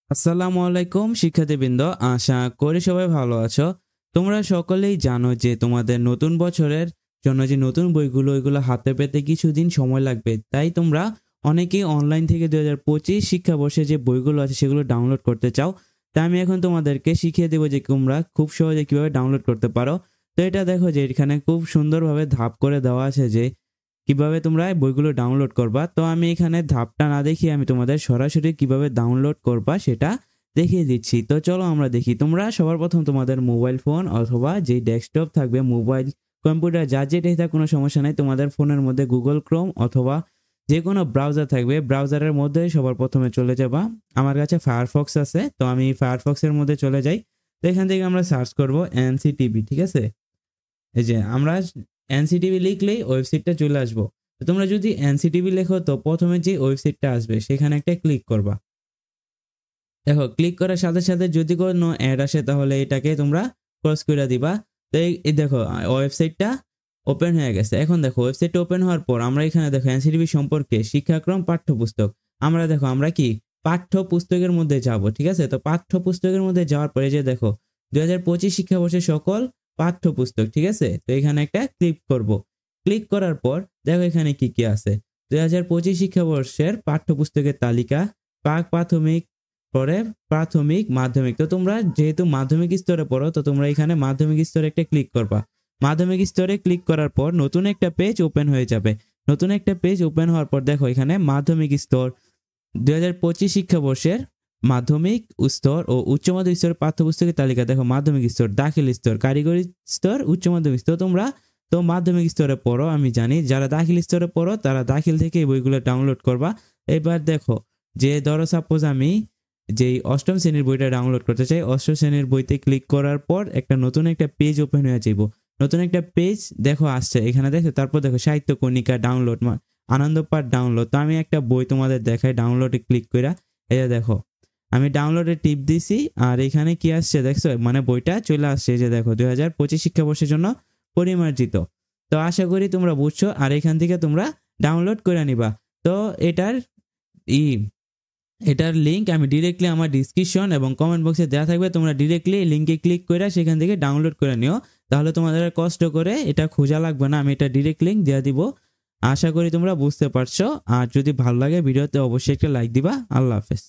আসসালামু আলাইকুম শিক্ষার্থীবৃন্দ, আশা করি সবাই ভালো আছো। তোমরা সকলেই জানো যে তোমাদের নতুন বছরের জন্য যে নতুন বইগুলো ওইগুলো হাতে পেতে কিছুদিন সময় লাগবে, তাই তোমরা অনেকেই অনলাইন থেকে 2025 শিক্ষাবর্ষে যে বইগুলো আছে সেগুলো ডাউনলোড করতে চাও। তাই আমি এখন তোমাদেরকে শিখিয়ে দেবো যে তোমরা খুব সহজে কিভাবে ডাউনলোড করতে পারো। তো এটা দেখো যে এখানে খুব সুন্দরভাবে ধাপ করে দেওয়া আছে যে কিভাবে তোমরা বইগুলো ডাউনলোড করবা। তো আমি এখানে ধাপটা না দেখিয়ে আমি তোমাদের সরাসরি কিভাবে ডাউনলোড করবা সেটা দেখিয়ে দিচ্ছি। তো চলো আমরা দেখি। তোমরা সবার প্রথম তোমাদের মোবাইল ফোন অথবা যে ডেস্কটপ থাকবে, মোবাইল কম্পিউটার যার যেটাই থাক কোনো সমস্যা নেই, তোমাদের ফোনের মধ্যে গুগল ক্রোম অথবা যে কোনো ব্রাউজার থাকবে, ব্রাউজারের মধ্যে সবার প্রথমে চলে যাবা। আমার কাছে ফায়ারফক্স আছে, তো আমি ফায়ারফক্সের মধ্যে চলে যাই। তো এখান থেকে আমরা সার্চ করব এনসিটিভি, ঠিক আছে। এই যে আমরা এনসিটিভি লিখলেই ওয়েবসাইটটা চলে আসবো। তো তোমরা যদি এনসিটিভি লেখো তো প্রথমে যে ওয়েবসাইটটা আসবে সেখানে একটা ক্লিক করবা। দেখো ক্লিক করার সাথে সাথে যদি কোনো অ্যাড আসে তাহলে এটাকে তোমরা ক্রস করে দিবা। তো এই দেখো ওয়েবসাইটটা ওপেন হয়ে গেছে। এখন দেখো ওয়েবসাইটটা ওপেন হওয়ার পর আমরা এখানে দেখো এনসিটিভি সম্পর্কে শিক্ষাক্রম পাঠ্যপুস্তক, আমরা কি পাঠ্য পুস্তকের মধ্যে যাব, ঠিক আছে। তো পাঠ্য পুস্তকের মধ্যে যাওয়ার পরে যে দেখো 2025 শিক্ষাবর্ষের সকল পাঠ্যপুস্তক, ঠিক আছে। তো এখানে একটা ক্লিক করব। ক্লিক করার পর দেখো এখানে কি কি আছে। 2025 শিক্ষাবর্ষের পাঠ্যপুস্তকের তালিকা, প্রাক প্রাথমিক, পরে প্রাথমিক, মাধ্যমিক। তো তোমরা যেহেতু মাধ্যমিক স্তরে পড়ো তো তোমরা এখানে মাধ্যমিক স্তরে একটা ক্লিক করবা। মাধ্যমিক স্তরে ক্লিক করার পর নতুন একটা পেজ ওপেন হয়ে যাবে। নতুন একটা পেজ ওপেন হওয়ার পর দেখো এখানে মাধ্যমিক স্তর 2025 শিক্ষাবর্ষের মাধ্যমিক স্তর ও উচ্চ মাধ্যমিক স্তরের পাঠ্যপুস্তকের তালিকা। দেখো মাধ্যমিক স্তর, দাখিল স্তর, কারিগরি স্তর, উচ্চ মাধ্যমিক স্তর। তোমরা তো মাধ্যমিক স্তরে পড়ো, আমি জানি। যারা দাখিল স্তরে পড়ো তারা দাখিল থেকে এই বইগুলো ডাউনলোড করবা। এবার দেখো যে ধরো সাপোজ আমি যেই অষ্টম শ্রেণীর বইটা ডাউনলোড করতে চাই, অষ্টম শ্রেণীর বইতে ক্লিক করার পর নতুন একটা পেজ ওপেন হয়ে যাইব। নতুন একটা পেজ দেখো আসছে এখানে, দেখো তারপর দেখো সাহিত্য কণিকা ডাউনলোড, আনন্দ পাঠ ডাউনলোড। তো আমি একটা বই তোমাদের দেখাই, ডাউনলোডে ক্লিক করে এই যে দেখো আমি ডাউনলোডে টিপ দিছি আর এখানে কি আসছে দেখছো, মানে বইটা চলে আসছে। যে দেখো 2025 শিক্ষাবর্ষের জন্য পরিমার্জিত। তো আশা করি তোমরা বুঝছো আর এখান থেকে তোমরা ডাউনলোড করে নিবা। তো এটার লিঙ্ক আমি ডিরেক্টলি আমার ডিসক্রিপশন এবং কমেন্ট বক্সে দেওয়া থাকবে। তোমরা ডিরেক্টলি লিঙ্কে ক্লিক করে সেখান থেকে ডাউনলোড করে নিও, তাহলে তোমাদের কষ্ট করে এটা খোঁজা লাগবে না। আমি এটা ডিরেক্ট লিঙ্ক দিয়ে দিব। আশা করি তোমরা বুঝতে পারছো। আর যদি ভালো লাগে ভিডিওতে অবশ্যই একটা লাইক দিবা। আল্লাহ হাফেজ।